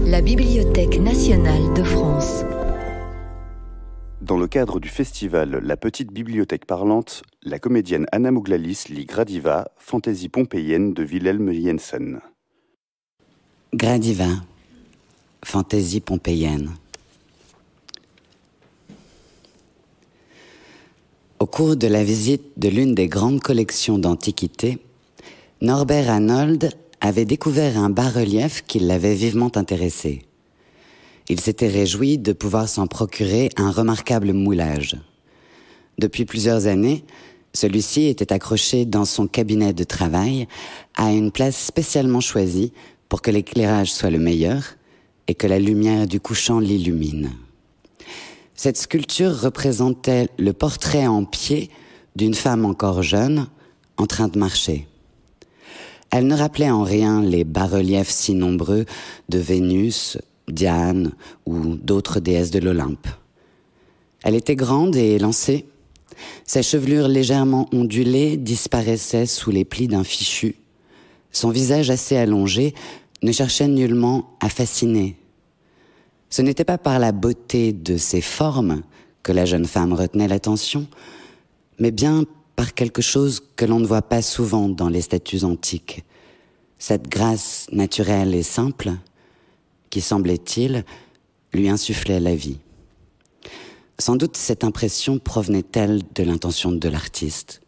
La Bibliothèque nationale de France. Dans le cadre du festival La Petite Bibliothèque Parlante, la comédienne Anna Mouglalis lit Gradiva, fantaisie pompéienne de Wilhelm Jensen. Gradiva, fantaisie pompéienne. Au cours de la visite de l'une des grandes collections d'antiquités, Norbert Arnold avait découvert un bas-relief qui l'avait vivement intéressé. Il s'était réjoui de pouvoir s'en procurer un remarquable moulage. Depuis plusieurs années, celui-ci était accroché dans son cabinet de travail à une place spécialement choisie pour que l'éclairage soit le meilleur et que la lumière du couchant l'illumine. Cette sculpture représentait le portrait en pied d'une femme encore jeune en train de marcher. Elle ne rappelait en rien les bas-reliefs si nombreux de Vénus, Diane ou d'autres déesses de l'Olympe. Elle était grande et élancée. Sa chevelure légèrement ondulée disparaissait sous les plis d'un fichu. Son visage assez allongé ne cherchait nullement à fasciner. Ce n'était pas par la beauté de ses formes que la jeune femme retenait l'attention, mais bien par quelque chose que l'on ne voit pas souvent dans les statues antiques. Cette grâce naturelle et simple qui, semblait-il, lui insufflait la vie. Sans doute cette impression provenait-elle de l'intention de l'artiste.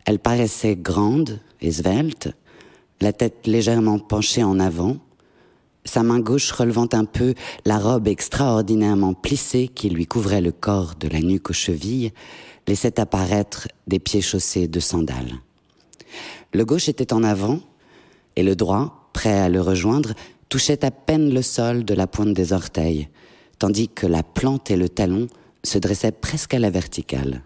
Elle paraissait grande et svelte, la tête légèrement penchée en avant, sa main gauche relevant un peu la robe extraordinairement plissée qui lui couvrait le corps de la nuque aux chevilles, laissait apparaître des pieds chaussés de sandales. Le gauche était en avant, et le droit, prêt à le rejoindre, touchait à peine le sol de la pointe des orteils, tandis que la plante et le talon se dressaient presque à la verticale.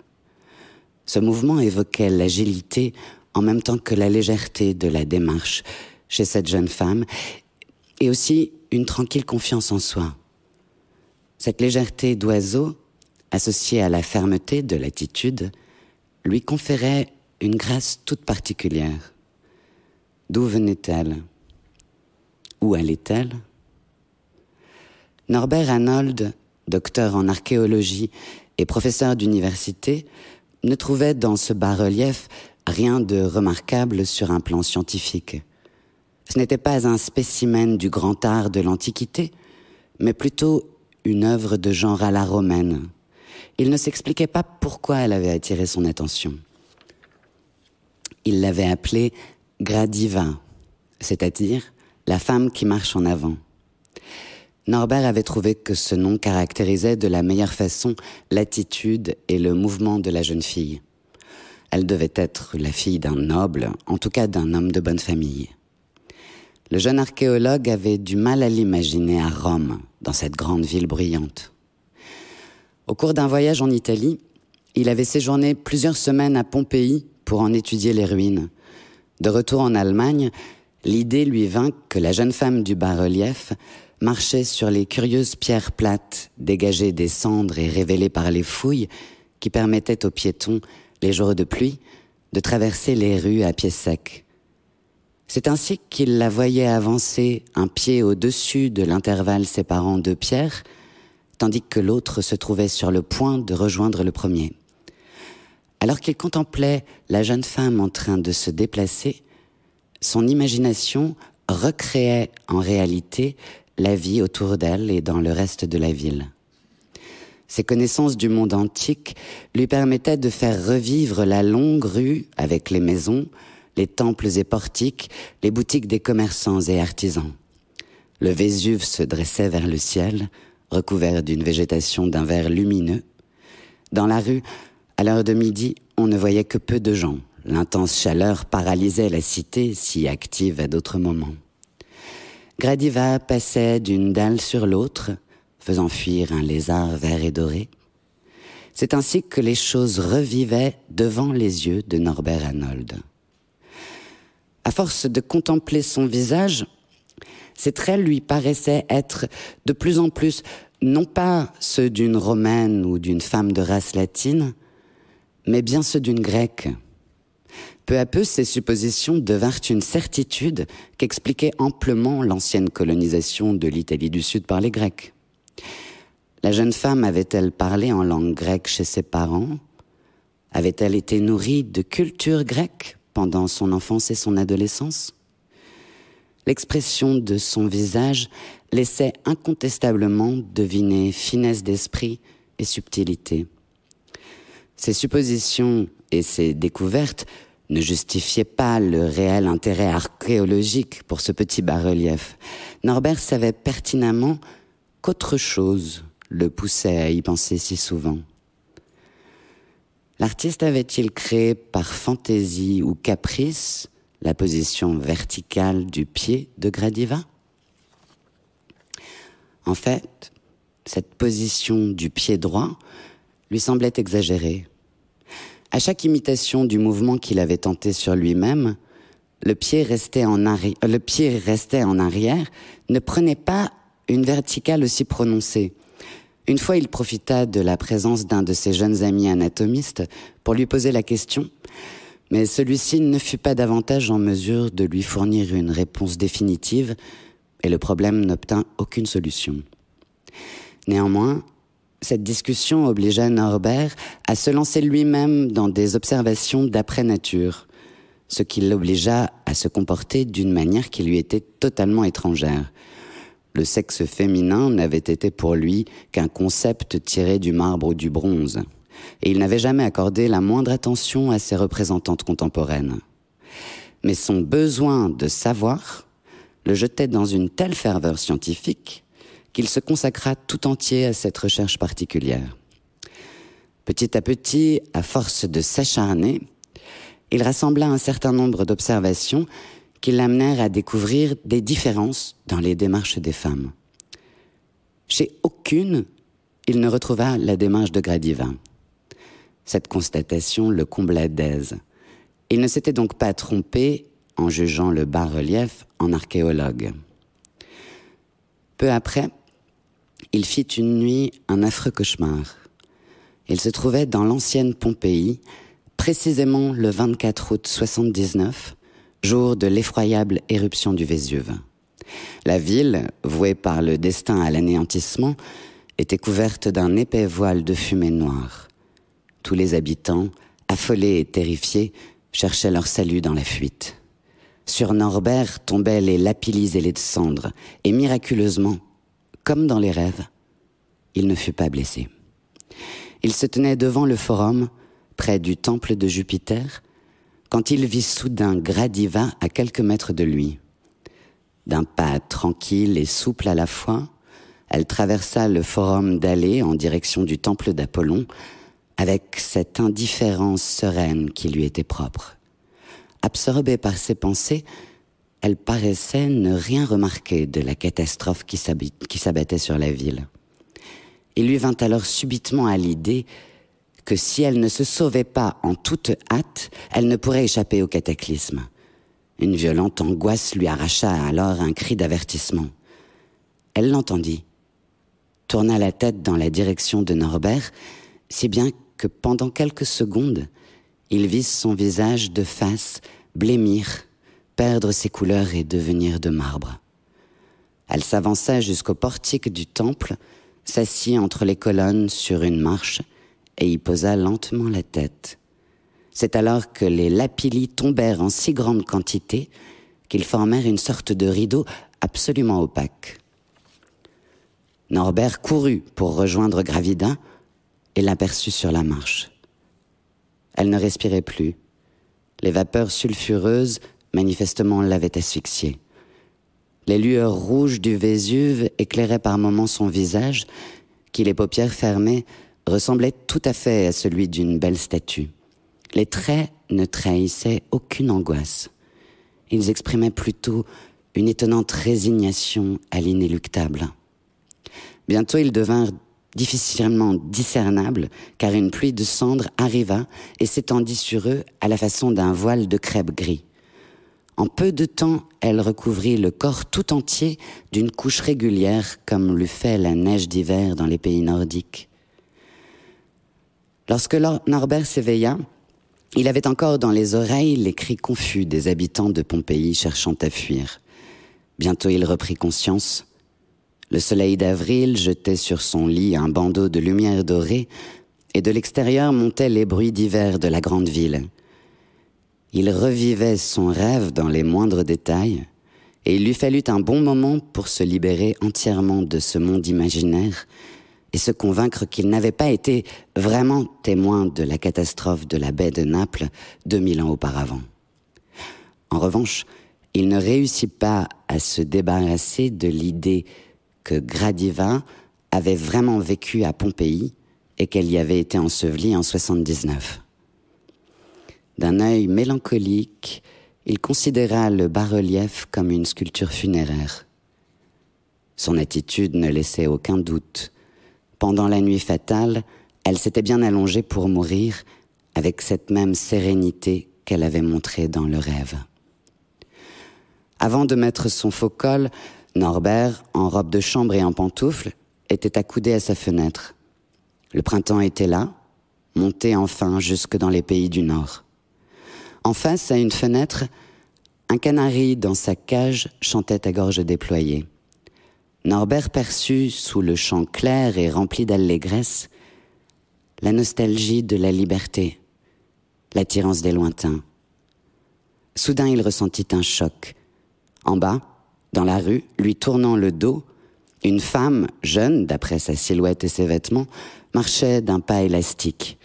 Ce mouvement évoquait l'agilité en même temps que la légèreté de la démarche chez cette jeune femme, et aussi une tranquille confiance en soi. Cette légèreté d'oiseau, associée à la fermeté de l'attitude, lui conférait une grâce toute particulière. D'où venait-elle ? Où allait-elle ? Norbert Arnold, docteur en archéologie et professeur d'université, ne trouvait dans ce bas-relief rien de remarquable sur un plan scientifique. Ce n'était pas un spécimen du grand art de l'Antiquité, mais plutôt une œuvre de genre à la romaine. Il ne s'expliquait pas pourquoi elle avait attiré son attention. Il l'avait appelée Gradiva, c'est-à-dire la femme qui marche en avant. Norbert avait trouvé que ce nom caractérisait de la meilleure façon l'attitude et le mouvement de la jeune fille. Elle devait être la fille d'un noble, en tout cas d'un homme de bonne famille. Le jeune archéologue avait du mal à l'imaginer à Rome, dans cette grande ville bruyante. Au cours d'un voyage en Italie, il avait séjourné plusieurs semaines à Pompéi pour en étudier les ruines. De retour en Allemagne, l'idée lui vint que la jeune femme du bas-relief marchait sur les curieuses pierres plates dégagées des cendres et révélées par les fouilles qui permettaient aux piétons, les jours de pluie, de traverser les rues à pied sec. C'est ainsi qu'il la voyait avancer un pied au-dessus de l'intervalle séparant deux pierres, tandis que l'autre se trouvait sur le point de rejoindre le premier. Alors qu'il contemplait la jeune femme en train de se déplacer, son imagination recréait en réalité la vie autour d'elle et dans le reste de la ville. Ses connaissances du monde antique lui permettaient de faire revivre la longue rue avec les maisons, les temples et portiques, les boutiques des commerçants et artisans. Le Vésuve se dressait vers le ciel, recouvert d'une végétation d'un vert lumineux. Dans la rue, à l'heure de midi, on ne voyait que peu de gens. L'intense chaleur paralysait la cité, si active à d'autres moments. Gradiva passait d'une dalle sur l'autre, faisant fuir un lézard vert et doré. C'est ainsi que les choses revivaient devant les yeux de Norbert Arnold. À force de contempler son visage, ses traits lui paraissaient être de plus en plus, non pas ceux d'une Romaine ou d'une femme de race latine, mais bien ceux d'une Grecque. Peu à peu, ces suppositions devinrent une certitude qu'expliquait amplement l'ancienne colonisation de l'Italie du Sud par les Grecs. La jeune femme avait-elle parlé en langue grecque chez ses parents? Avait-elle été nourrie de culture grecque pendant son enfance et son adolescence? L'expression de son visage laissait incontestablement deviner finesse d'esprit et subtilité. Ces suppositions et ces découvertes ne justifiaient pas le réel intérêt archéologique pour ce petit bas-relief. Norbert savait pertinemment qu'autre chose le poussait à y penser si souvent. L'artiste avait-il créé par fantaisie ou caprice la position verticale du pied de Gradiva? En fait, cette position du pied droit lui semblait exagérée. À chaque imitation du mouvement qu'il avait tenté sur lui-même, le pied restait en arrière, ne prenait pas une verticale aussi prononcée. Une fois, il profita de la présence d'un de ses jeunes amis anatomistes pour lui poser la question, mais celui-ci ne fut pas davantage en mesure de lui fournir une réponse définitive et le problème n'obtint aucune solution. Néanmoins, cette discussion obligea Norbert à se lancer lui-même dans des observations d'après-nature, ce qui l'obligea à se comporter d'une manière qui lui était totalement étrangère. Le sexe féminin n'avait été pour lui qu'un concept tiré du marbre ou du bronze, et il n'avait jamais accordé la moindre attention à ses représentantes contemporaines. Mais son besoin de savoir le jetait dans une telle ferveur scientifique qu'il se consacra tout entier à cette recherche particulière. Petit à petit, à force de s'acharner, il rassembla un certain nombre d'observations qui l'amenèrent à découvrir des différences dans les démarches des femmes. Chez aucune, il ne retrouva la démarche de Gradiva. Cette constatation le combla d'aise. Il ne s'était donc pas trompé en jugeant le bas-relief en archéologue. Peu après, il fit une nuit un affreux cauchemar. Il se trouvait dans l'ancienne Pompéi, précisément le 24 août 79, jour de l'effroyable éruption du Vésuve. La ville, vouée par le destin à l'anéantissement, était couverte d'un épais voile de fumée noire. Tous les habitants, affolés et terrifiés, cherchaient leur salut dans la fuite. Sur Norbert tombaient les lapis et les cendres, et miraculeusement, comme dans les rêves, il ne fut pas blessé. Il se tenait devant le forum, près du temple de Jupiter, quand il vit soudain Gradiva à quelques mètres de lui. D'un pas tranquille et souple à la fois, elle traversa le forum d'allée en direction du temple d'Apollon, avec cette indifférence sereine qui lui était propre. Absorbée par ses pensées, elle paraissait ne rien remarquer de la catastrophe qui s'abattait sur la ville. Il lui vint alors subitement à l'idée que si elle ne se sauvait pas en toute hâte, elle ne pourrait échapper au cataclysme. Une violente angoisse lui arracha alors un cri d'avertissement. Elle l'entendit, tourna la tête dans la direction de Norbert, si bien que pendant quelques secondes, il vit son visage de face blêmir, perdre ses couleurs et devenir de marbre. Elle s'avança jusqu'au portique du temple, s'assit entre les colonnes sur une marche et y posa lentement la tête. C'est alors que les lapis tombèrent en si grande quantité qu'ils formèrent une sorte de rideau absolument opaque. Norbert courut pour rejoindre Gravida et l'aperçut sur la marche. Elle ne respirait plus. Les vapeurs sulfureuses, manifestement, l'avaient asphyxiée. Les lueurs rouges du Vésuve éclairaient par moments son visage, qui, les paupières fermées, ressemblait tout à fait à celui d'une belle statue. Les traits ne trahissaient aucune angoisse. Ils exprimaient plutôt une étonnante résignation à l'inéluctable. Bientôt, ils devinrent difficilement discernables, car une pluie de cendres arriva et s'étendit sur eux à la façon d'un voile de crêpe gris. En peu de temps, elle recouvrit le corps tout entier d'une couche régulière, comme l'eût fait la neige d'hiver dans les pays nordiques. Lorsque Norbert s'éveilla, Il avait encore dans les oreilles les cris confus des habitants de Pompéi cherchant à fuir. Bientôt il reprit conscience. Le soleil d'avril jetait sur son lit un bandeau de lumière dorée et de l'extérieur montaient les bruits divers de la grande ville. Il revivait son rêve dans les moindres détails et il lui fallut un bon moment pour se libérer entièrement de ce monde imaginaire et se convaincre qu'il n'avait pas été vraiment témoin de la catastrophe de la baie de Naples 2000 ans auparavant. En revanche, il ne réussit pas à se débarrasser de l'idée que Gradiva avait vraiment vécu à Pompéi et qu'elle y avait été ensevelie en 79. D'un œil mélancolique, il considéra le bas-relief comme une sculpture funéraire. Son attitude ne laissait aucun doute. Pendant la nuit fatale, elle s'était bien allongée pour mourir avec cette même sérénité qu'elle avait montrée dans le rêve. Avant de mettre son faux col, Norbert, en robe de chambre et en pantoufles, était accoudé à sa fenêtre. Le printemps était là, monté enfin jusque dans les pays du Nord. En face, à une fenêtre, un canari dans sa cage chantait à gorge déployée. Norbert perçut, sous le chant clair et rempli d'allégresse, la nostalgie de la liberté, l'attirance des lointains. Soudain, il ressentit un choc. En bas, dans la rue, lui tournant le dos, une femme, jeune, d'après sa silhouette et ses vêtements, marchait d'un pas élastique.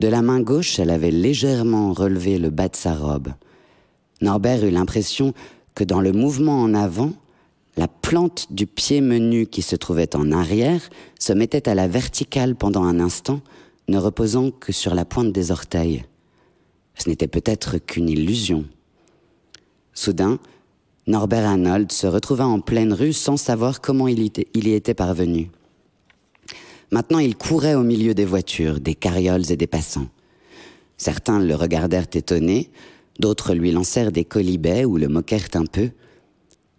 De la main gauche, elle avait légèrement relevé le bas de sa robe. Norbert eut l'impression que dans le mouvement en avant, la plante du pied menu qui se trouvait en arrière se mettait à la verticale pendant un instant, ne reposant que sur la pointe des orteils. Ce n'était peut-être qu'une illusion. Soudain, Norbert Arnold se retrouva en pleine rue sans savoir comment il y était parvenu. Maintenant, il courait au milieu des voitures, des carrioles et des passants. Certains le regardèrent étonné, d'autres lui lancèrent des quolibets ou le moquèrent un peu.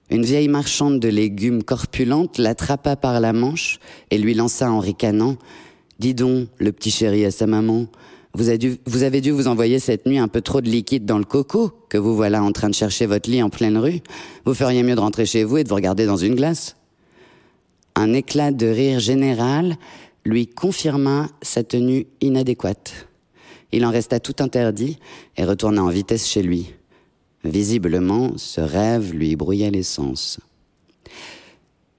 Une vieille marchande de légumes corpulente l'attrapa par la manche et lui lança en ricanant « Dis donc, le petit chéri à sa maman, vous avez dû vous envoyer cette nuit un peu trop de liquide dans le coco, que vous voilà en train de chercher votre lit en pleine rue. Vous feriez mieux de rentrer chez vous et de vous regarder dans une glace. » Un éclat de rire général lui confirma sa tenue inadéquate. Il en resta tout interdit et retourna en vitesse chez lui. Visiblement, ce rêve lui brouillait les sens.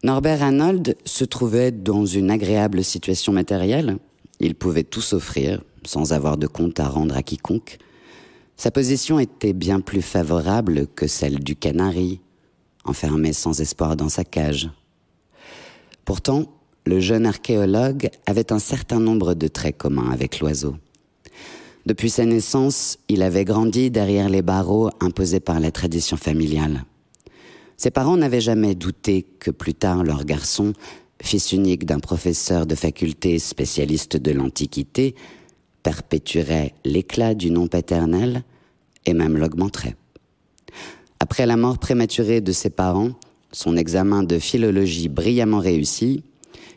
Norbert Arnold se trouvait dans une agréable situation matérielle. Il pouvait tout s'offrir, sans avoir de compte à rendre à quiconque. Sa position était bien plus favorable que celle du canari, enfermé sans espoir dans sa cage. Pourtant, le jeune archéologue avait un certain nombre de traits communs avec l'oiseau. Depuis sa naissance, il avait grandi derrière les barreaux imposés par la tradition familiale. Ses parents n'avaient jamais douté que plus tard leur garçon, fils unique d'un professeur de faculté spécialiste de l'Antiquité, perpétuerait l'éclat du nom paternel et même l'augmenterait. Après la mort prématurée de ses parents, son examen de philologie brillamment réussi,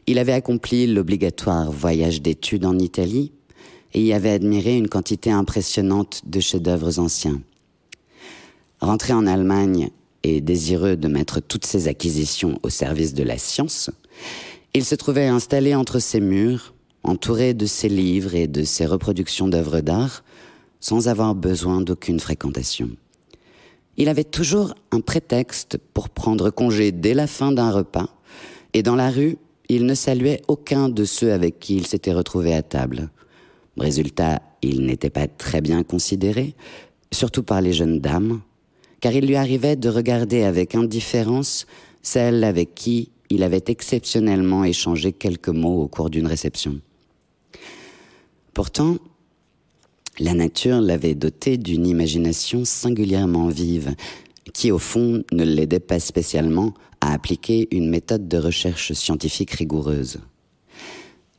il avait accompli l'obligatoire voyage d'études en Italie et y avait admiré une quantité impressionnante de chefs-d'œuvre anciens. Rentré en Allemagne et désireux de mettre toutes ses acquisitions au service de la science, il se trouvait installé entre ses murs, entouré de ses livres et de ses reproductions d'œuvres d'art, sans avoir besoin d'aucune fréquentation. Il avait toujours un prétexte pour prendre congé dès la fin d'un repas, et dans la rue, il ne saluait aucun de ceux avec qui il s'était retrouvé à table. Résultat, il n'était pas très bien considéré, surtout par les jeunes dames, car il lui arrivait de regarder avec indifférence celles avec qui il avait exceptionnellement échangé quelques mots au cours d'une réception. Pourtant, la nature l'avait doté d'une imagination singulièrement vive, qui au fond ne l'aidait pas spécialement à appliquer une méthode de recherche scientifique rigoureuse.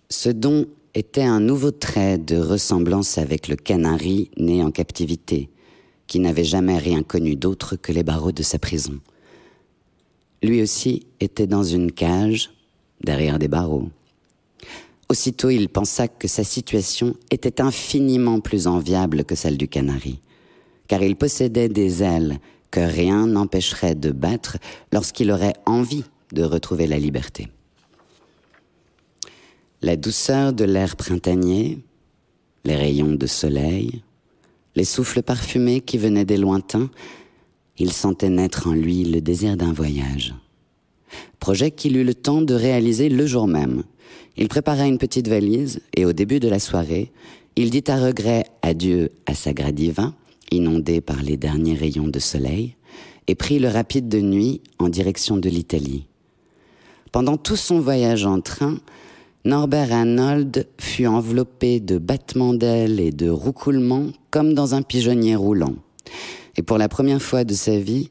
Ce don était un nouveau trait de ressemblance avec le canari né en captivité, qui n'avait jamais rien connu d'autre que les barreaux de sa prison. Lui aussi était dans une cage, derrière des barreaux. Aussitôt, il pensa que sa situation était infiniment plus enviable que celle du canari, car il possédait des ailes que rien n'empêcherait de battre lorsqu'il aurait envie de retrouver la liberté. La douceur de l'air printanier, les rayons de soleil, les souffles parfumés qui venaient des lointains, il sentait naître en lui le désir d'un voyage. Projet qu'il eut le temps de réaliser le jour même. Il prépara une petite valise et au début de la soirée, il dit à regret adieu à sa Gradiva, inondée par les derniers rayons de soleil, et prit le rapide de nuit en direction de l'Italie. Pendant tout son voyage en train, Norbert Arnold fut enveloppé de battements d'ailes et de roucoulements comme dans un pigeonnier roulant. Et pour la première fois de sa vie,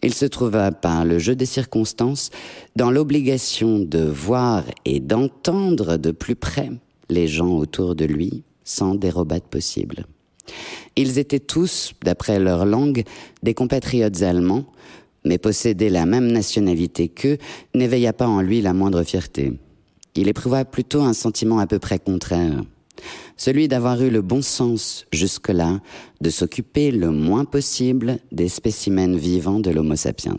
il se trouva, par le jeu des circonstances, dans l'obligation de voir et d'entendre de plus près les gens autour de lui, sans dérobade possible. Ils étaient tous, d'après leur langue, des compatriotes allemands, mais posséder la même nationalité qu'eux n'éveilla pas en lui la moindre fierté. Il éprouva plutôt un sentiment à peu près contraire, celui d'avoir eu le bon sens, jusque-là, de s'occuper le moins possible des spécimens vivants de l'Homo sapiens.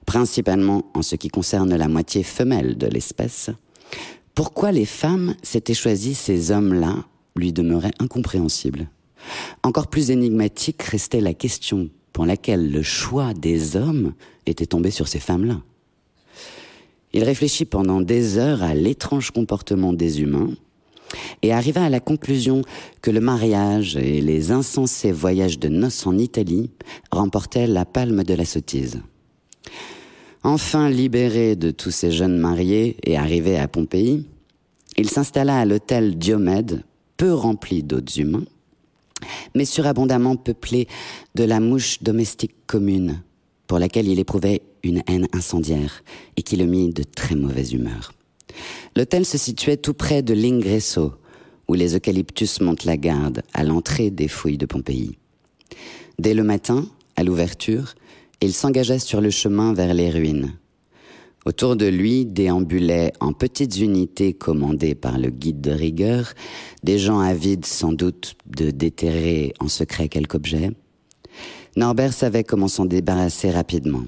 Principalement en ce qui concerne la moitié femelle de l'espèce. Pourquoi les femmes s'étaient choisies ces hommes-là lui demeurait incompréhensible. Encore plus énigmatique restait la question pour laquelle le choix des hommes était tombé sur ces femmes-là. Il réfléchit pendant des heures à l'étrange comportement des humains et arriva à la conclusion que le mariage et les insensés voyages de noces en Italie remportaient la palme de la sottise. Enfin libéré de tous ces jeunes mariés et arrivé à Pompéi, il s'installa à l'hôtel Diomède, peu rempli d'autres humains, mais surabondamment peuplé de la mouche domestique commune, pour laquelle il éprouvait une haine incendiaire et qui le mit de très mauvaise humeur. L'hôtel se situait tout près de l'Ingresso, où les eucalyptus montent la garde à l'entrée des fouilles de Pompéi. Dès le matin, à l'ouverture, il s'engagea sur le chemin vers les ruines. Autour de lui déambulaient en petites unités commandées par le guide de rigueur, des gens avides sans doute de déterrer en secret quelque objet. Norbert savait comment s'en débarrasser rapidement.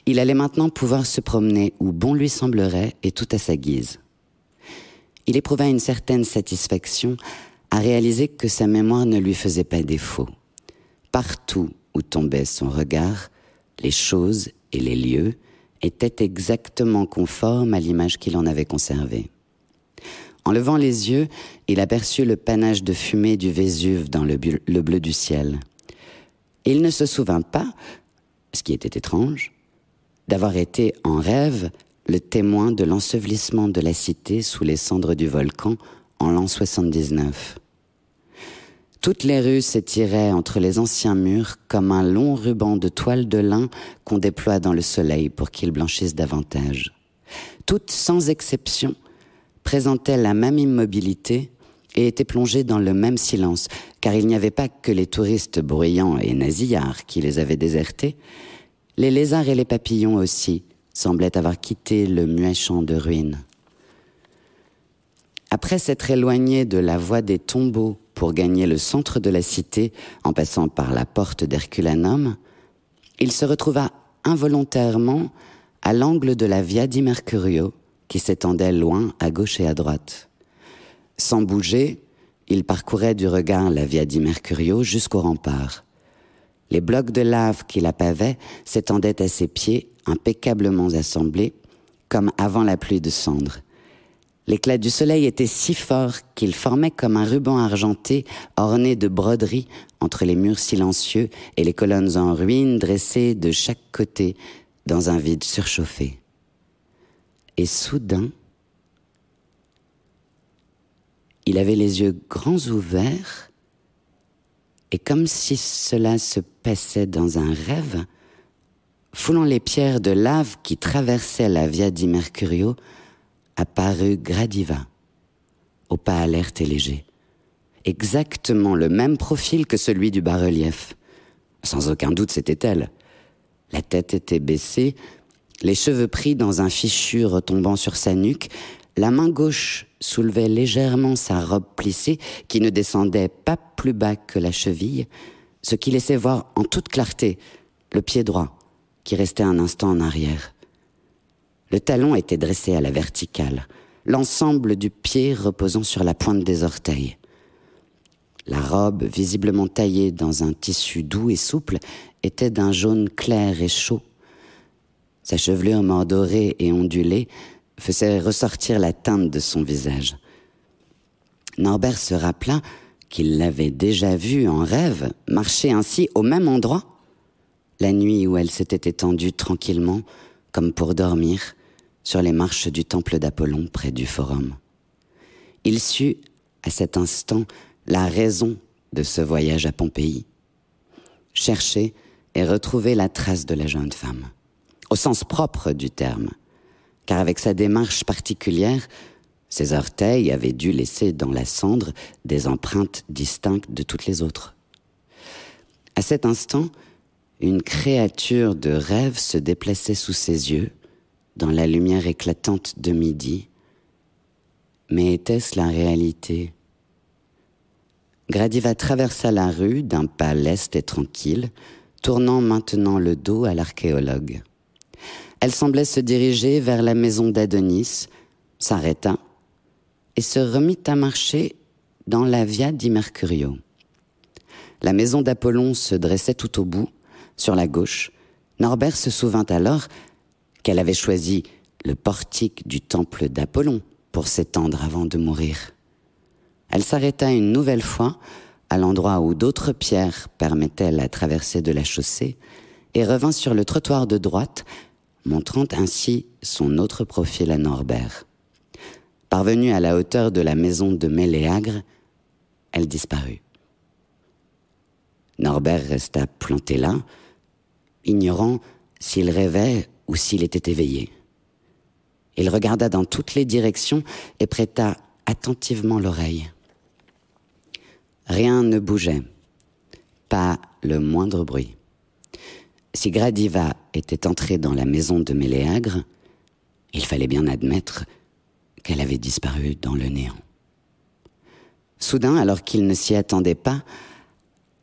Il allait maintenant pouvoir se promener où bon lui semblerait et tout à sa guise. Il éprouva une certaine satisfaction à réaliser que sa mémoire ne lui faisait pas défaut. Partout où tombait son regard, les choses et les lieux étaient exactement conformes à l'image qu'il en avait conservée. En levant les yeux, il aperçut le panache de fumée du Vésuve dans le bleu du ciel. Il ne se souvint pas, ce qui était étrange, d'avoir été en rêve le témoin de l'ensevelissement de la cité sous les cendres du volcan en l'an 79. Toutes les rues s'étiraient entre les anciens murs comme un long ruban de toile de lin qu'on déploie dans le soleil pour qu'il blanchisse davantage. Toutes, sans exception, présentaient la même immobilité et étaient plongées dans le même silence, car il n'y avait pas que les touristes bruyants et nasillards qui les avaient désertés. Les lézards et les papillons aussi semblaient avoir quitté le muet champ de ruines. Après s'être éloigné de la voie des tombeaux pour gagner le centre de la cité en passant par la porte d'Herculanum, il se retrouva involontairement à l'angle de la Via di Mercurio qui s'étendait loin à gauche et à droite. Sans bouger, il parcourait du regard la Via di Mercurio jusqu'au rempart. Les blocs de lave qui la pavaient s'étendaient à ses pieds, impeccablement assemblés, comme avant la pluie de cendres. L'éclat du soleil était si fort qu'il formait comme un ruban argenté orné de broderies entre les murs silencieux et les colonnes en ruine dressées de chaque côté dans un vide surchauffé. Et soudain, il avait les yeux grands ouverts et comme si cela se passait dans un rêve, foulant les pierres de lave qui traversaient la Via di Mercurio, apparut Gradiva, au pas alerte et léger. Exactement le même profil que celui du bas-relief. Sans aucun doute, c'était elle. La tête était baissée, les cheveux pris dans un fichu retombant sur sa nuque, la main gauche soulevait légèrement sa robe plissée qui ne descendait pas plus bas que la cheville, ce qui laissait voir en toute clarté le pied droit qui restait un instant en arrière. Le talon était dressé à la verticale, l'ensemble du pied reposant sur la pointe des orteils. La robe, visiblement taillée dans un tissu doux et souple, était d'un jaune clair et chaud. Sa chevelure mordorée et ondulée faisait ressortir la teinte de son visage. Norbert se rappela qu'il l'avait déjà vue en rêve marcher ainsi au même endroit, la nuit où elle s'était étendue tranquillement, comme pour dormir, sur les marches du temple d'Apollon près du forum. Il sut, à cet instant, la raison de ce voyage à Pompéi. Chercher et retrouver la trace de la jeune femme, au sens propre du terme, car avec sa démarche particulière, ses orteils avaient dû laisser dans la cendre des empreintes distinctes de toutes les autres. À cet instant, une créature de rêve se déplaçait sous ses yeux, dans la lumière éclatante de midi. Mais était-ce la réalité ? Gradiva traversa la rue d'un pas leste et tranquille, tournant maintenant le dos à l'archéologue. Elle semblait se diriger vers la maison d'Adonis, s'arrêta et se remit à marcher dans la Via di Mercurio. La maison d'Apollon se dressait tout au bout, sur la gauche. Norbert se souvint alors qu'elle avait choisi le portique du temple d'Apollon pour s'étendre avant de mourir. Elle s'arrêta une nouvelle fois à l'endroit où d'autres pierres permettaient la traversée de la chaussée et revint sur le trottoir de droite, montrant ainsi son autre profil à Norbert. Parvenue à la hauteur de la maison de Méléagre, elle disparut. Norbert resta planté là, ignorant s'il rêvait ou s'il était éveillé. Il regarda dans toutes les directions et prêta attentivement l'oreille. Rien ne bougeait, pas le moindre bruit. Si Gradiva était entrée dans la maison de Méléagre, il fallait bien admettre qu'elle avait disparu dans le néant. Soudain, alors qu'il ne s'y attendait pas,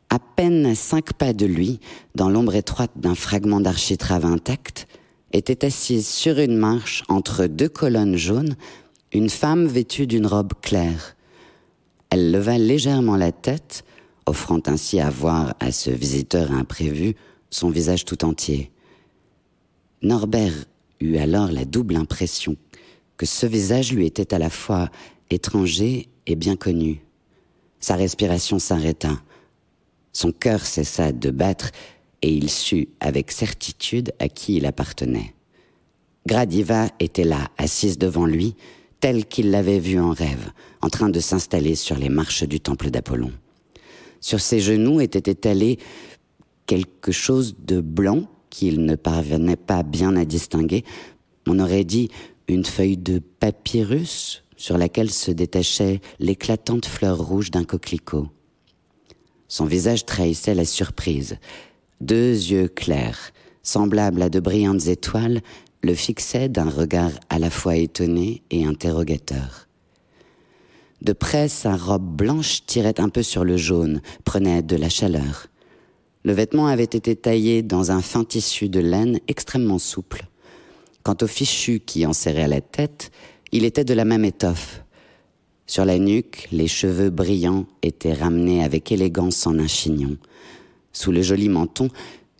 à peine à 5 pas de lui, dans l'ombre étroite d'un fragment d'architrave intact, était assise sur une marche entre 2 colonnes jaunes, une femme vêtue d'une robe claire. Elle leva légèrement la tête, offrant ainsi à voir à ce visiteur imprévu son visage tout entier. Norbert eut alors la double impression que ce visage lui était à la fois étranger et bien connu. Sa respiration s'arrêta. Son cœur cessa de battre et il sut avec certitude à qui il appartenait. Gradiva était là, assise devant lui, telle qu'il l'avait vue en rêve, en train de s'installer sur les marches du temple d'Apollon. Sur ses genoux était étalé quelque chose de blanc qu'il ne parvenait pas bien à distinguer. On aurait dit une feuille de papyrus sur laquelle se détachait l'éclatante fleur rouge d'un coquelicot. Son visage trahissait la surprise. 2 yeux clairs, semblables à de brillantes étoiles, le fixaient d'un regard à la fois étonné et interrogateur. De près, sa robe blanche tirait un peu sur le jaune, prenait de la chaleur. Le vêtement avait été taillé dans un fin tissu de laine extrêmement souple. Quant au fichu qui enserrait la tête, il était de la même étoffe. Sur la nuque, les cheveux brillants étaient ramenés avec élégance en un chignon. Sous le joli menton,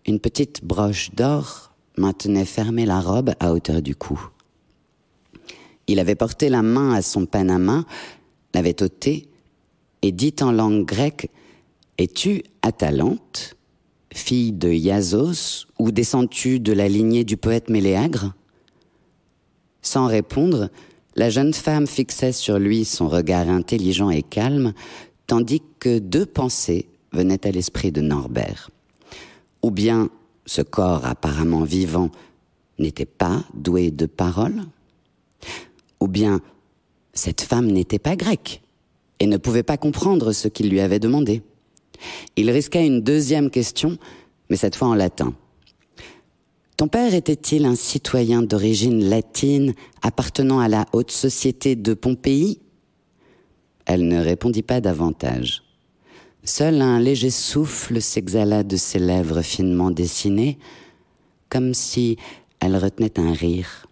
une petite broche d'or maintenait fermée la robe à hauteur du cou. Il avait porté la main à son panama, l'avait ôté et dit en langue grecque « Es-tu Atalante, fille de Iasos, ou descends-tu de la lignée du poète Méléagre ?» Sans répondre, la jeune femme fixait sur lui son regard intelligent et calme, tandis que 2 pensées venaient à l'esprit de Norbert. Ou bien ce corps apparemment vivant n'était pas doué de parole, ou bien cette femme n'était pas grecque et ne pouvait pas comprendre ce qu'il lui avait demandé. Il risqua une 2e question, mais cette fois en latin. « Ton père était-il un citoyen d'origine latine appartenant à la haute société de Pompéi? Elle ne répondit pas davantage. Seul un léger souffle s'exhala de ses lèvres finement dessinées, comme si elle retenait un rire.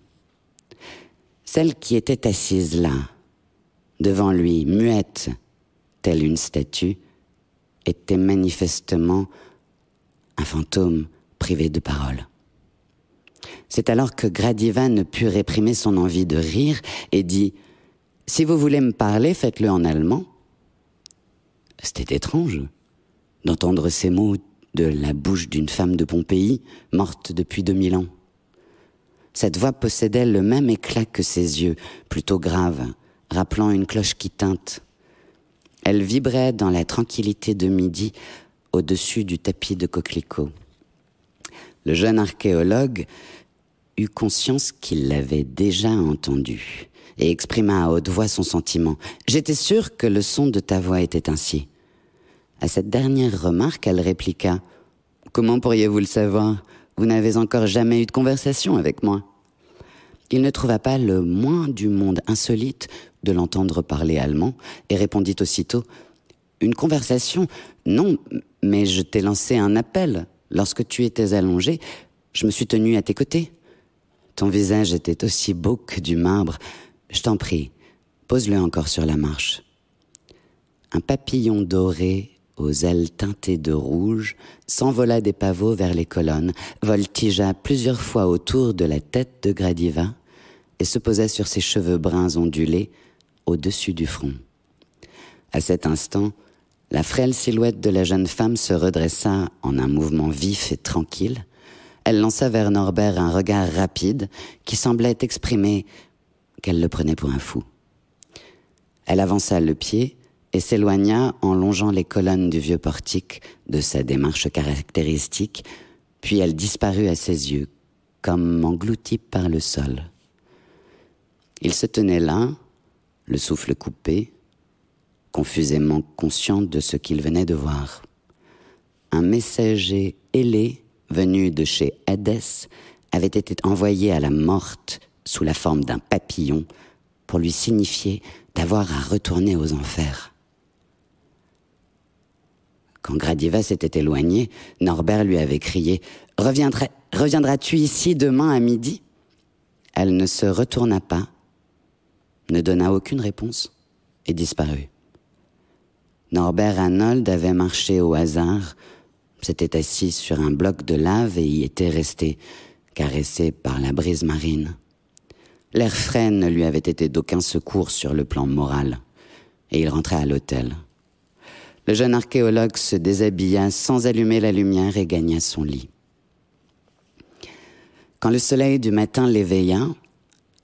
Celle qui était assise là, devant lui, muette, telle une statue, était manifestement un fantôme privé de parole. C'est alors que Gradiva ne put réprimer son envie de rire et dit « Si vous voulez me parler, faites-le en allemand. » C'était étrange d'entendre ces mots de la bouche d'une femme de Pompéi, morte depuis 2000 ans. Cette voix possédait le même éclat que ses yeux, plutôt graves, rappelant une cloche qui tinte. Elle vibrait dans la tranquillité de midi au-dessus du tapis de coquelicots. Le jeune archéologue eut conscience qu'il l'avait déjà entendue et exprima à haute voix son sentiment. « J'étais sûre que le son de ta voix était ainsi. » À cette dernière remarque, elle répliqua « Comment pourriez-vous le savoir? Vous n'avez encore jamais eu de conversation avec moi. » Il ne trouva pas le moins du monde insolite de l'entendre parler allemand et répondit aussitôt « Une conversation? Non, mais je t'ai lancé un appel. Lorsque tu étais allongé, je me suis tenue à tes côtés. Ton visage était aussi beau que du marbre. Je t'en prie, pose-le encore sur la marche. » Un papillon doré aux ailes teintées de rouge s'envola des pavots vers les colonnes, voltigea plusieurs fois autour de la tête de Gradiva et se posa sur ses cheveux bruns ondulés au-dessus du front. À cet instant, la frêle silhouette de la jeune femme se redressa en un mouvement vif et tranquille. Elle lança vers Norbert un regard rapide qui semblait exprimer qu'elle le prenait pour un fou. Elle avança le pied et s'éloigna en longeant les colonnes du vieux portique de sa démarche caractéristique, puis elle disparut à ses yeux, comme engloutie par le sol. Il se tenait là, le souffle coupé, confusément conscient de ce qu'il venait de voir. Un messager ailé, venu de chez Hadès, avait été envoyé à la morte sous la forme d'un papillon pour lui signifier d'avoir à retourner aux enfers. Quand Gradiva s'était éloigné, Norbert lui avait crié « Reviendras-tu ici demain à midi ?» Elle ne se retourna pas, ne donna aucune réponse et disparut. Norbert Arnold avait marché au hasard, s'était assis sur un bloc de lave et y était resté, caressé par la brise marine. L'air frais ne lui avait été d'aucun secours sur le plan moral, et il rentrait à l'hôtel. Le jeune archéologue se déshabilla sans allumer la lumière et gagna son lit. Quand le soleil du matin l'éveilla,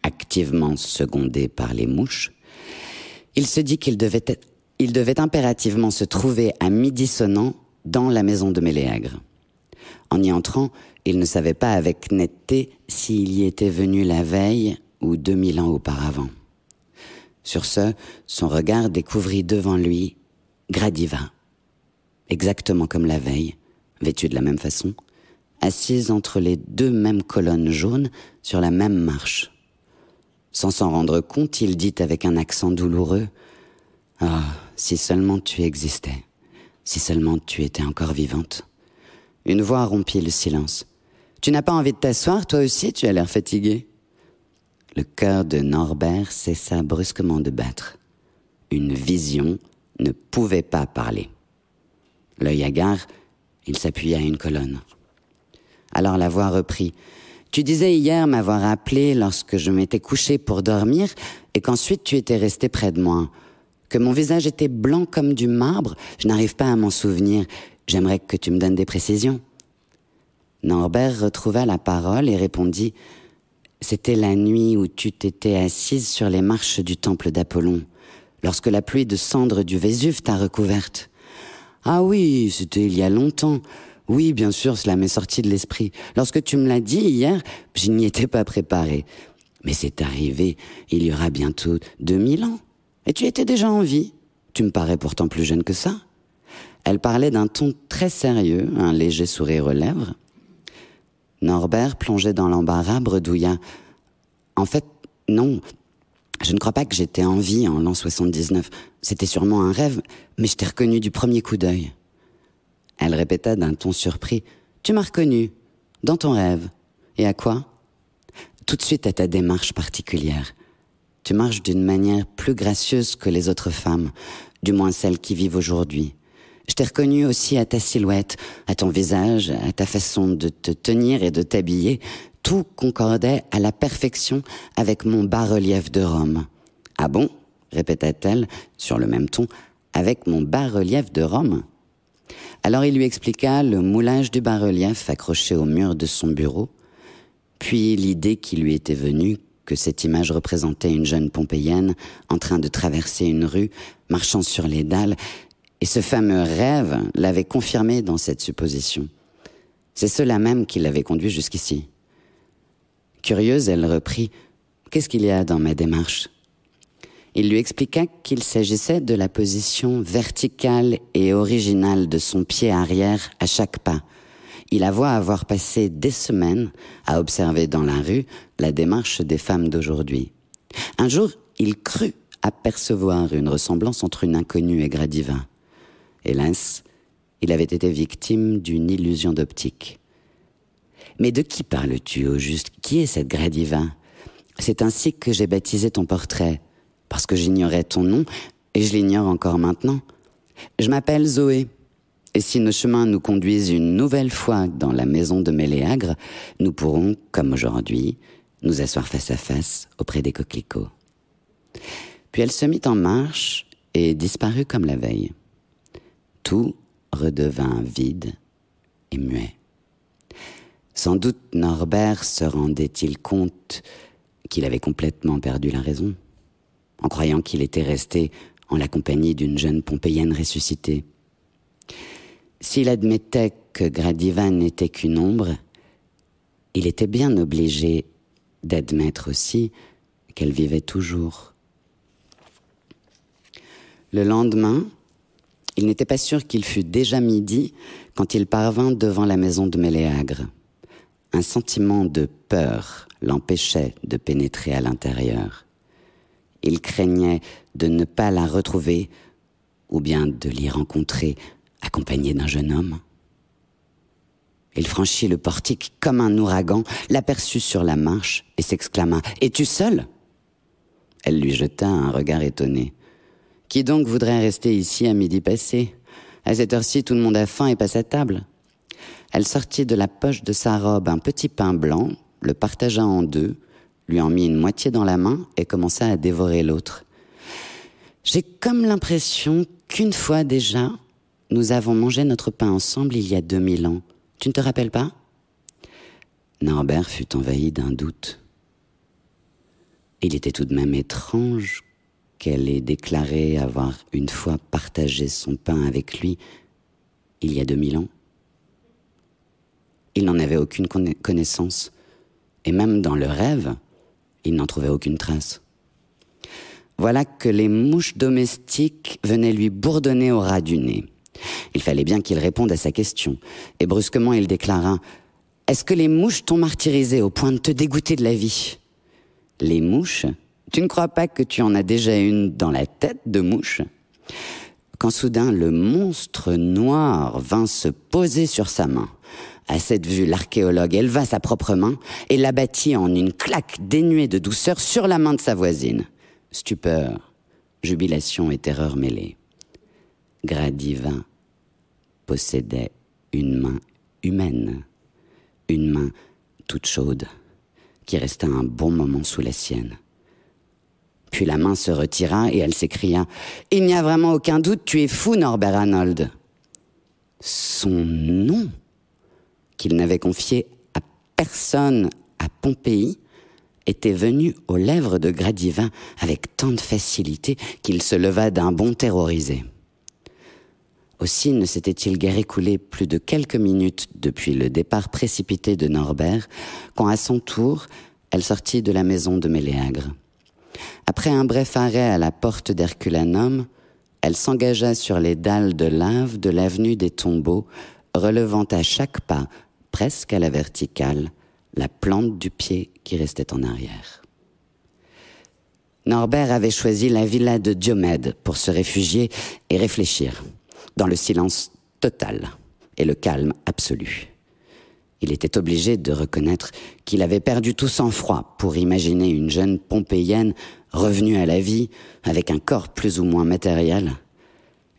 activement secondé par les mouches, il se dit qu'il devait impérativement se trouver à midi sonnant dans la maison de Méléagre. En y entrant, il ne savait pas avec netteté s'il y était venu la veille ou 2000 ans auparavant. Sur ce, son regard découvrit devant lui Gradiva, exactement comme la veille, vêtue de la même façon, assise entre les deux mêmes colonnes jaunes sur la même marche. Sans s'en rendre compte, il dit avec un accent douloureux « Ah, si seulement tu existais, si seulement tu étais encore vivante. » Une voix rompit le silence. « Tu n'as pas envie de t'asseoir, toi aussi, tu as l'air fatigué. » Le cœur de Norbert cessa brusquement de battre. Une vision ne pouvait pas parler. L'œil hagard, il s'appuya à une colonne. Alors la voix reprit. « Tu disais hier m'avoir appelé lorsque je m'étais couché pour dormir et qu'ensuite tu étais resté près de moi. Que mon visage était blanc comme du marbre, je n'arrive pas à m'en souvenir. J'aimerais que tu me donnes des précisions. » Norbert retrouva la parole et répondit « C'était la nuit où tu t'étais assise sur les marches du temple d'Apollon, lorsque la pluie de cendres du Vésuve t'a recouverte. »« Ah oui, c'était il y a longtemps. Oui, bien sûr, cela m'est sorti de l'esprit. Lorsque tu me l'as dit hier, je n'y étais pas préparé. Mais c'est arrivé, il y aura bientôt 2000 ans. Et tu étais déjà en vie. Tu me parais pourtant plus jeune que ça. » Elle parlait d'un ton très sérieux, un léger sourire aux lèvres. Norbert, plongé dans l'embarras, bredouilla. « En fait, non, je ne crois pas que j'étais en vie en l'an 79. C'était sûrement un rêve, mais je t'ai reconnu du premier coup d'œil. » Elle répéta d'un ton surpris. « Tu m'as reconnu, dans ton rêve. Et à quoi ? Tout de suite à ta démarche particulière. Tu marches d'une manière plus gracieuse que les autres femmes, du moins celles qui vivent aujourd'hui. Je t'ai reconnu aussi à ta silhouette, à ton visage, à ta façon de te tenir et de t'habiller. Tout concordait à la perfection avec mon bas-relief de Rome. »« Ah bon ?» répéta-t-elle, sur le même ton, « avec mon bas-relief de Rome ?» Alors il lui expliqua le moulage du bas-relief accroché au mur de son bureau, puis l'idée qui lui était venue que cette image représentait une jeune Pompéienne en train de traverser une rue, marchant sur les dalles, et ce fameux rêve l'avait confirmé dans cette supposition. C'est cela même qui l'avait conduit jusqu'ici. Curieuse, elle reprit « Qu'est-ce qu'il y a dans ma démarche ?» Il lui expliqua qu'il s'agissait de la position verticale et originale de son pied arrière à chaque pas. Il avoua avoir passé des semaines à observer dans la rue la démarche des femmes d'aujourd'hui. Un jour, il crut apercevoir une ressemblance entre une inconnue et Gradiva. Hélas, il avait été victime d'une illusion d'optique. « Mais de qui parles-tu au juste ? Qui est cette Gradiva ? C'est ainsi que j'ai baptisé ton portrait, parce que j'ignorais ton nom, et je l'ignore encore maintenant. Je m'appelle Zoé, et si nos chemins nous conduisent une nouvelle fois dans la maison de Méléagre, nous pourrons, comme aujourd'hui, nous asseoir face à face auprès des coquelicots. » Puis elle se mit en marche et disparut comme la veille. Tout redevint vide et muet. Sans doute Norbert se rendait-il compte qu'il avait complètement perdu la raison, en croyant qu'il était resté en la compagnie d'une jeune Pompéienne ressuscitée. S'il admettait que Gradiva n'était qu'une ombre, il était bien obligé d'admettre aussi qu'elle vivait toujours. Le lendemain, il n'était pas sûr qu'il fût déjà midi quand il parvint devant la maison de Méléagre. Un sentiment de peur l'empêchait de pénétrer à l'intérieur. Il craignait de ne pas la retrouver ou bien de l'y rencontrer accompagné d'un jeune homme. Il franchit le portique comme un ouragan, l'aperçut sur la marche et s'exclama « Es-tu seul ?» Elle lui jeta un regard étonné. « Qui donc voudrait rester ici à midi passé ? À cette heure-ci, tout le monde a faim et passe à table. » Elle sortit de la poche de sa robe un petit pain blanc, le partagea en deux, lui en mit une moitié dans la main et commença à dévorer l'autre. « J'ai comme l'impression qu'une fois déjà, nous avons mangé notre pain ensemble il y a 2000 ans. Tu ne te rappelles pas ?» Norbert fut envahi d'un doute. Il était tout de même étrange qu'elle ait déclaré avoir une fois partagé son pain avec lui il y a 2000 ans. Il n'en avait aucune connaissance, et même dans le rêve, il n'en trouvait aucune trace. Voilà que les mouches domestiques venaient lui bourdonner au ras du nez. Il fallait bien qu'il réponde à sa question, et brusquement il déclara « Est-ce que les mouches t'ont martyrisé au point de te dégoûter de la vie ?»« Les mouches ? Tu ne crois pas que tu en as déjà une dans la tête de mouche ?» Quand soudain le monstre noir vint se poser sur sa main. À cette vue, l'archéologue éleva sa propre main et l'abattit en une claque dénuée de douceur sur la main de sa voisine. Stupeur, jubilation et terreur mêlées. Gradiva possédait une main humaine, une main toute chaude, qui resta un bon moment sous la sienne. Puis la main se retira et elle s'écria « Il n'y a vraiment aucun doute, tu es fou, Norbert Arnold !» Son nom, qu'il n'avait confié à personne à Pompéi, était venu aux lèvres de Gradiva avec tant de facilité qu'il se leva d'un bond terrorisé. Aussi ne s'était-il guère écoulé plus de quelques minutes depuis le départ précipité de Norbert, quand à son tour, elle sortit de la maison de Méléagre. Après un bref arrêt à la porte d'Herculanum, elle s'engagea sur les dalles de lave de l'avenue des Tombeaux, relevant à chaque pas presque à la verticale, la plante du pied qui restait en arrière. Norbert avait choisi la villa de Diomède pour se réfugier et réfléchir, dans le silence total et le calme absolu. Il était obligé de reconnaître qu'il avait perdu tout sang-froid pour imaginer une jeune Pompéienne revenue à la vie avec un corps plus ou moins matériel.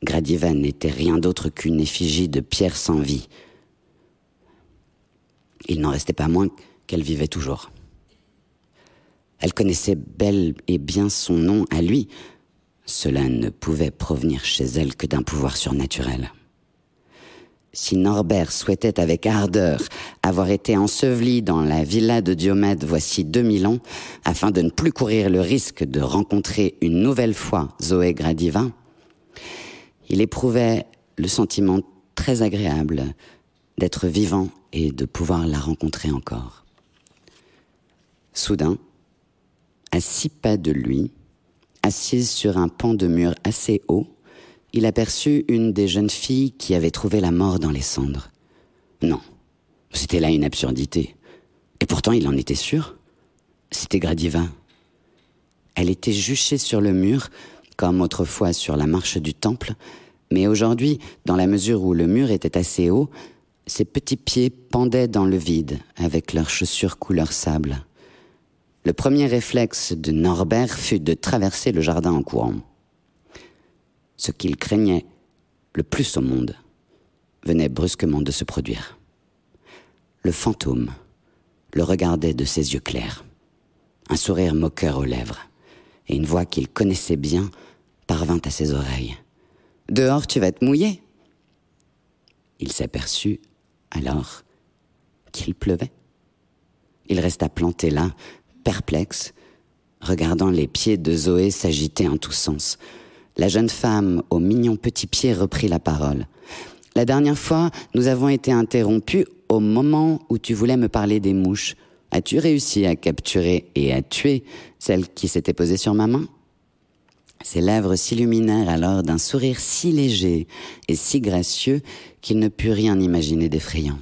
Gradiva n'était rien d'autre qu'une effigie de pierre sans vie. Il n'en restait pas moins qu'elle vivait toujours. Elle connaissait bel et bien son nom à lui. Cela ne pouvait provenir chez elle que d'un pouvoir surnaturel. Si Norbert souhaitait avec ardeur avoir été enseveli dans la villa de Diomède voici 2000 ans, afin de ne plus courir le risque de rencontrer une nouvelle fois Zoé Gradiva, il éprouvait le sentiment très agréable d'être vivant et de pouvoir la rencontrer encore. Soudain, à 6 pas de lui, assise sur un pan de mur assez haut, il aperçut une des jeunes filles qui avait trouvé la mort dans les cendres. Non, c'était là une absurdité. Et pourtant, il en était sûr. C'était Gradiva. Elle était juchée sur le mur, comme autrefois sur la marche du temple, mais aujourd'hui, dans la mesure où le mur était assez haut, ses petits pieds pendaient dans le vide, avec leurs chaussures couleur sable. Le premier réflexe de Norbert fut de traverser le jardin en courant. Ce qu'il craignait le plus au monde venait brusquement de se produire. Le fantôme le regardait de ses yeux clairs, un sourire moqueur aux lèvres, et une voix qu'il connaissait bien parvint à ses oreilles. « Dehors, tu vas te mouiller !» Il s'aperçut alors qu'il pleuvait. Il resta planté là, perplexe, regardant les pieds de Zoé s'agiter en tous sens. La jeune femme aux mignons petits pieds reprit la parole. « La dernière fois, nous avons été interrompus au moment où tu voulais me parler des mouches. As-tu réussi à capturer et à tuer celle qui s'était posée sur ma main ?» Ses lèvres s'illuminèrent alors d'un sourire si léger et si gracieux qu'il ne put rien imaginer d'effrayant.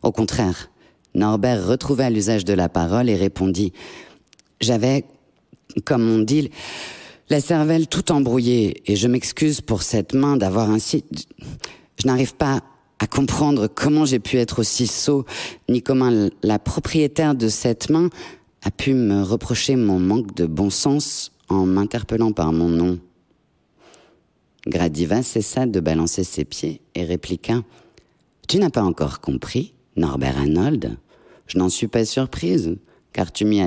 Au contraire, Norbert retrouva l'usage de la parole et répondit « J'avais, comme on dit, la cervelle tout embrouillée et je m'excuse pour cette main d'avoir ainsi... Je n'arrive pas à comprendre comment j'ai pu être aussi sot, ni comment la propriétaire de cette main a pu me reprocher mon manque de bon sens en m'interpellant par mon nom. » Gradiva cessa de balancer ses pieds et répliqua « Tu n'as pas encore compris, Norbert Arnold? Je n'en suis pas surprise, car tu m'y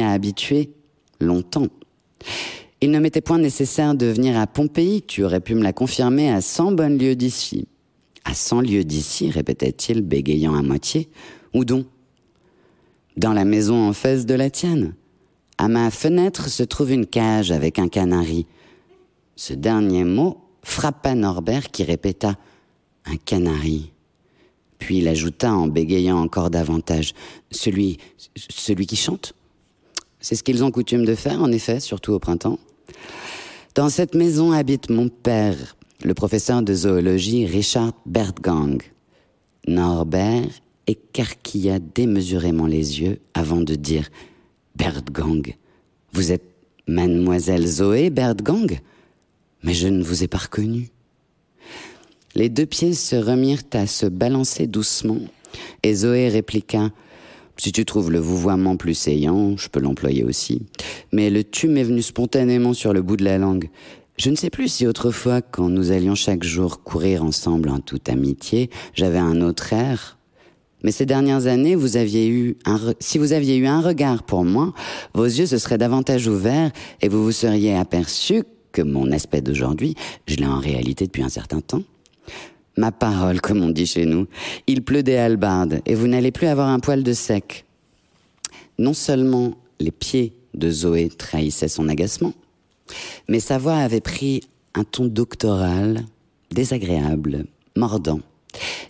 as habitué longtemps. Il ne m'était point nécessaire de venir à Pompéi, tu aurais pu me la confirmer à 100 bonnes lieues d'ici. » « À 100 lieues d'ici, répétait-il, bégayant à moitié. Où donc ? Dans la maison en face de la tienne. À ma fenêtre se trouve une cage avec un canari. Ce dernier mot frappa Norbert qui répéta « un canari ». Puis il ajouta en bégayant encore davantage « celui qui chante ?» C'est ce qu'ils ont coutume de faire, en effet, surtout au printemps. « Dans cette maison habite mon père, le professeur de zoologie Richard Bertgang. » Norbert écarquilla démesurément les yeux avant de dire « Bertgang, vous êtes mademoiselle Zoé Bertgang ? Mais je ne vous ai pas reconnue. » Les deux pieds se remirent à se balancer doucement et Zoé répliqua « Si tu trouves le vouvoiement plus saillant, je peux l'employer aussi. Mais le tu m'est venu spontanément sur le bout de la langue. Je ne sais plus si autrefois, quand nous allions chaque jour courir ensemble en toute amitié, j'avais un autre air. Mais ces dernières années, si vous aviez eu un regard pour moi, vos yeux se seraient davantage ouverts et vous vous seriez aperçu que mon aspect d'aujourd'hui, je l'ai en réalité depuis un certain temps. Ma parole, comme on dit chez nous, il pleut des hallebardes et vous n'allez plus avoir un poil de sec. » Non seulement les pieds de Zoé trahissaient son agacement, mais sa voix avait pris un ton doctoral, désagréable, mordant,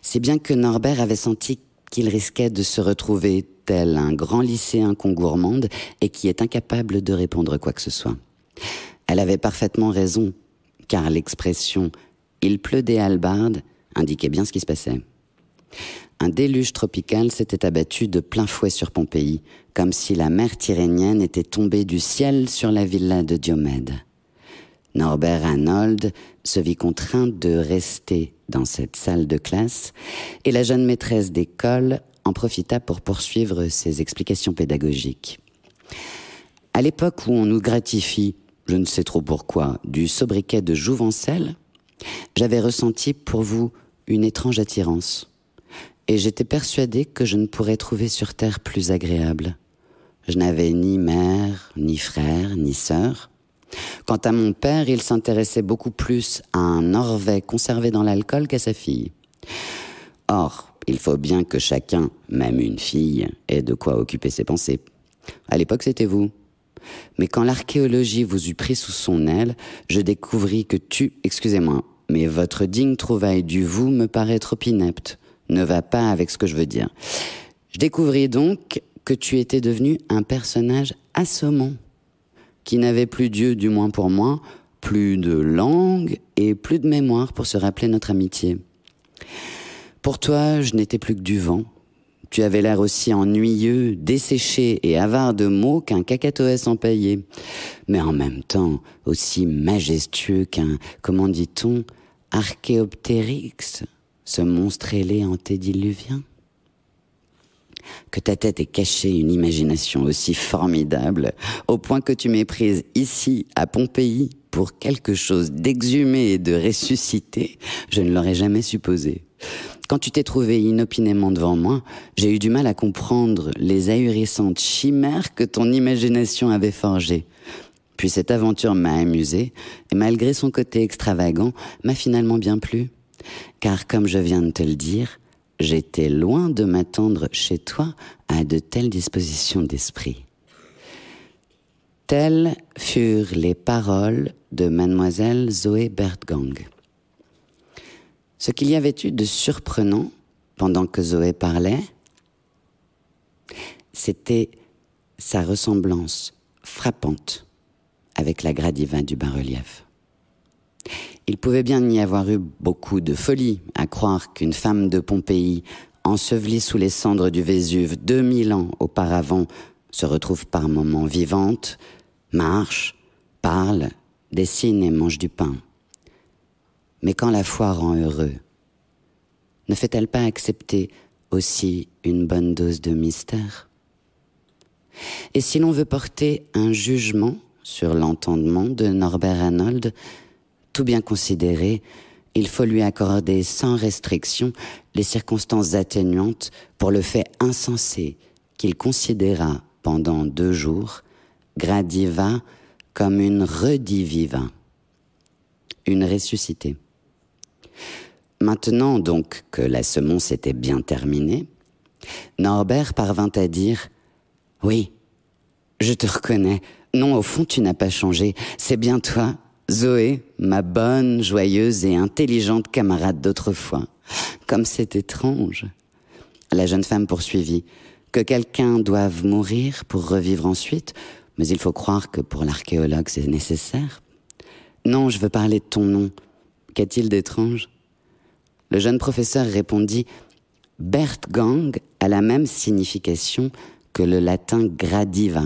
si bien que Norbert avait senti qu'il risquait de se retrouver tel un grand lycéen qu'on gourmande et qui est incapable de répondre quoi que ce soit. Elle avait parfaitement raison, car l'expression « il pleut des hallebardes » indiquait bien ce qui se passait. Un déluge tropical s'était abattu de plein fouet sur Pompéi, comme si la mer Tyrrhénienne était tombée du ciel sur la villa de Diomède. Norbert Arnold se vit contraint de rester dans cette salle de classe et la jeune maîtresse d'école en profita pour poursuivre ses explications pédagogiques. À l'époque où on nous gratifie, je ne sais trop pourquoi, du sobriquet de jouvencelle, j'avais ressenti pour vous une étrange attirance. Et j'étais persuadé que je ne pourrais trouver sur terre plus agréable. Je n'avais ni mère, ni frère, ni sœur. Quant à mon père, il s'intéressait beaucoup plus à un Norvais conservé dans l'alcool qu'à sa fille. Or, il faut bien que chacun, même une fille, ait de quoi occuper ses pensées. À l'époque, c'était vous. Mais quand l'archéologie vous eut pris sous son aile, je découvris que excusez-moi, mais votre digne trouvaille du vous me paraît trop inepte. Ne va pas avec ce que je veux dire. Je découvris donc que tu étais devenu un personnage assommant, qui n'avait plus Dieu, du moins pour moi, plus de langue et plus de mémoire pour se rappeler notre amitié. Pour toi, je n'étais plus que du vent. Tu avais l'air aussi ennuyeux, desséché et avare de mots qu'un cacatoès empaillé, mais en même temps aussi majestueux qu'un, comment dit-on, Archéoptérix, ce monstre ailé antédiluvien. Que ta tête ait caché une imagination aussi formidable, au point que tu m'aies prise ici, à Pompéi, pour quelque chose d'exhumé et de ressuscité, je ne l'aurais jamais supposé. Quand tu t'es trouvé inopinément devant moi, j'ai eu du mal à comprendre les ahurissantes chimères que ton imagination avait forgées. Puis cette aventure m'a amusé, et malgré son côté extravagant, m'a finalement bien plu. Car comme je viens de te le dire, j'étais loin de m'attendre chez toi à de telles dispositions d'esprit. Telles furent les paroles de mademoiselle Zoé Bertgang. Ce qu'il y avait eu de surprenant pendant que Zoé parlait, c'était sa ressemblance frappante avec la Gradiva du bas-relief. Il pouvait bien y avoir eu beaucoup de folie à croire qu'une femme de Pompéi, ensevelie sous les cendres du Vésuve 2000 ans auparavant, se retrouve par moments vivante, marche, parle, dessine et mange du pain. Mais quand la foi rend heureux, ne fait-elle pas accepter aussi une bonne dose de mystère? Et si l'on veut porter un jugement sur l'entendement de Norbert Arnold, tout bien considéré, il faut lui accorder sans restriction les circonstances atténuantes pour le fait insensé qu'il considéra pendant 2 jours Gradiva comme une rediviva, une ressuscitée. Maintenant donc que la semonce était bien terminée, Norbert parvint à dire « Oui, je te reconnais. Non, au fond, tu n'as pas changé. C'est bien toi, Zoé, ma bonne, joyeuse et intelligente camarade d'autrefois. Comme c'est étrange. » La jeune femme poursuivit. « Que quelqu'un doive mourir pour revivre ensuite, mais il faut croire que pour l'archéologue c'est nécessaire. Non, je veux parler de ton nom. Qu'a-t-il d'étrange ?» Le jeune professeur répondit « Bertgang a la même signification que le latin gradiva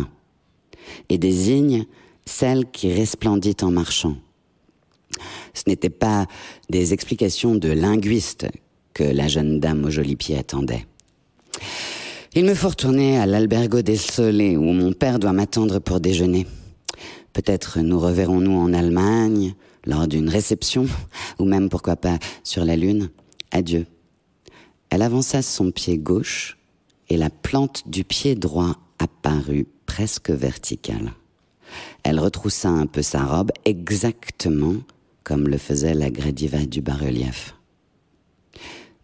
et désigne celle qui resplendit en marchant. » Ce n'étaient pas des explications de linguiste que la jeune dame aux jolis pieds attendait. « Il me faut retourner à l'Albergo del Sole où mon père doit m'attendre pour déjeuner. Peut-être nous reverrons-nous en Allemagne, lors d'une réception, ou même, pourquoi pas, sur la Lune. Adieu. » Elle avança son pied gauche, et la plante du pied droit apparut presque verticale. Elle retroussa un peu sa robe, exactement comme le faisait la Gradiva du bas-relief.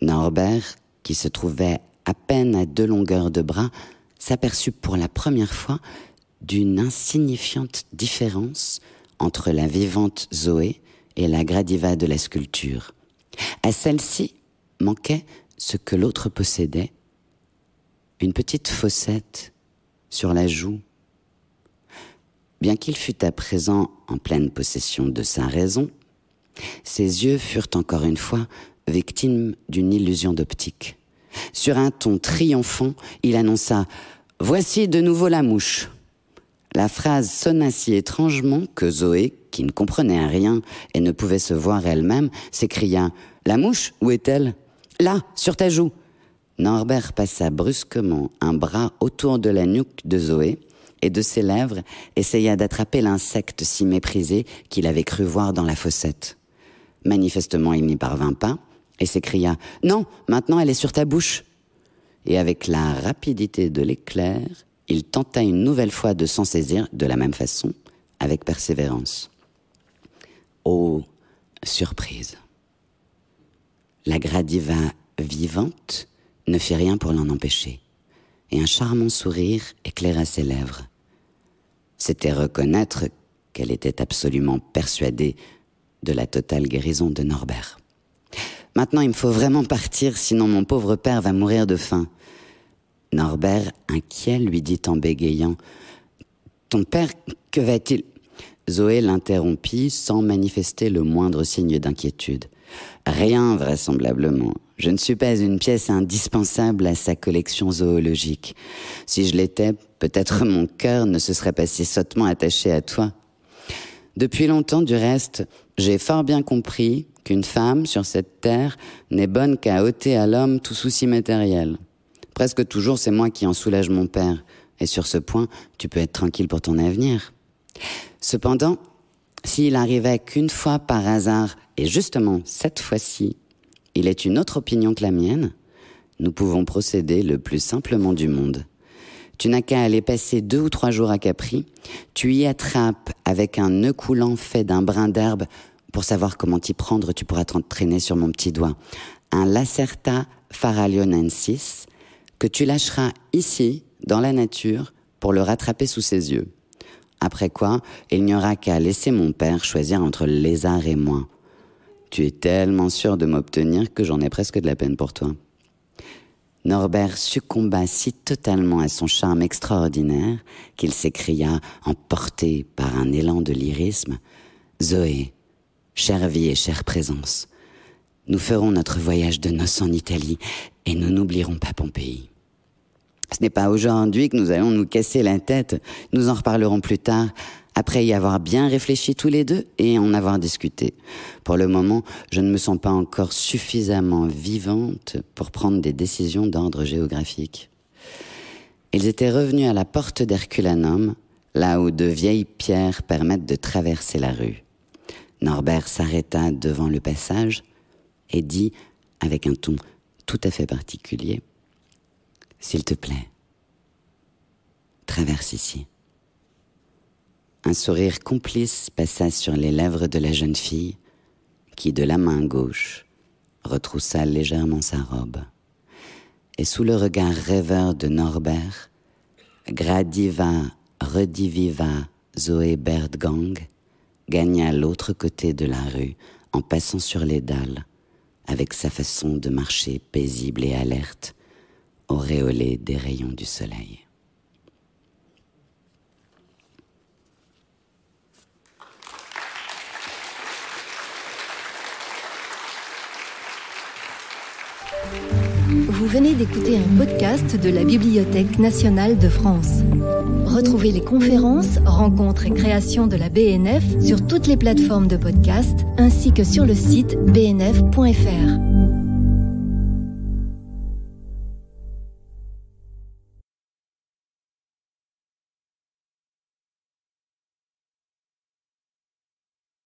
Norbert, qui se trouvait à peine à 2 longueurs de bras, s'aperçut pour la première fois d'une insignifiante différence entre la vivante Zoé et la Gradiva de la sculpture. À celle-ci manquait ce que l'autre possédait, une petite fossette sur la joue. Bien qu'il fût à présent en pleine possession de sa raison, ses yeux furent encore une fois victimes d'une illusion d'optique. Sur un ton triomphant, il annonça « Voici de nouveau la mouche ». La phrase sonna si étrangement que Zoé, qui ne comprenait rien et ne pouvait se voir elle-même, s'écria « La mouche, où est-elle ?»« Là, sur ta joue !» Norbert passa brusquement un bras autour de la nuque de Zoé et de ses lèvres essaya d'attraper l'insecte si méprisé qu'il avait cru voir dans la fossette. Manifestement, il n'y parvint pas et s'écria « Non, maintenant elle est sur ta bouche !» Et avec la rapidité de l'éclair, il tenta une nouvelle fois de s'en saisir de la même façon, avec persévérance. Oh, surprise! La Gradiva vivante ne fit rien pour l'en empêcher, et un charmant sourire éclaira ses lèvres. C'était reconnaître qu'elle était absolument persuadée de la totale guérison de Norbert. « Maintenant, il me faut vraiment partir, sinon mon pauvre père va mourir de faim. » Norbert, inquiet, lui dit en bégayant « Ton père, que va-t-il » Zoé l'interrompit sans manifester le moindre signe d'inquiétude. « Rien, vraisemblablement. Je ne suis pas une pièce indispensable à sa collection zoologique. Si je l'étais, peut-être mon cœur ne se serait pas si sottement attaché à toi. Depuis longtemps, du reste, j'ai fort bien compris qu'une femme sur cette terre n'est bonne qu'à ôter à l'homme tout souci matériel. Presque toujours, c'est moi qui en soulage mon père. Et sur ce point, tu peux être tranquille pour ton avenir. Cependant, s'il arrivait qu'une fois par hasard, et justement cette fois-ci, il est une autre opinion que la mienne, nous pouvons procéder le plus simplement du monde. Tu n'as qu'à aller passer 2 ou 3 jours à Capri, tu y attrapes avec un nœud coulant fait d'un brin d'herbe. Pour savoir comment t'y prendre, tu pourras t'entraîner sur mon petit doigt. Un Lacerta farallionensis que tu lâcheras ici, dans la nature, pour le rattraper sous ses yeux. Après quoi, il n'y aura qu'à laisser mon père choisir entre le lézard et moi. Tu es tellement sûr de m'obtenir que j'en ai presque de la peine pour toi. » Norbert succomba si totalement à son charme extraordinaire qu'il s'écria, emporté par un élan de lyrisme, « Zoé, chère vie et chère présence, nous ferons notre voyage de noces en Italie et nous n'oublierons pas Pompéi. Ce n'est pas aujourd'hui que nous allons nous casser la tête, nous en reparlerons plus tard, après y avoir bien réfléchi tous les deux et en avoir discuté. Pour le moment, je ne me sens pas encore suffisamment vivante pour prendre des décisions d'ordre géographique. » Ils étaient revenus à la porte d'Herculanum, là où de vieilles pierres permettent de traverser la rue. Norbert s'arrêta devant le passage et dit, avec un ton tout à fait particulier, « S'il te plaît, traverse ici. » Un sourire complice passa sur les lèvres de la jeune fille, qui, de la main gauche, retroussa légèrement sa robe. Et sous le regard rêveur de Norbert, Gradiva rediviva Zoé Bertgang gagna l'autre côté de la rue en passant sur les dalles, avec sa façon de marcher paisible et alerte, auréolée des rayons du soleil. Vous venez d'écouter un podcast de la Bibliothèque nationale de France. Retrouvez les conférences, rencontres et créations de la BNF sur toutes les plateformes de podcast ainsi que sur le site bnf.fr.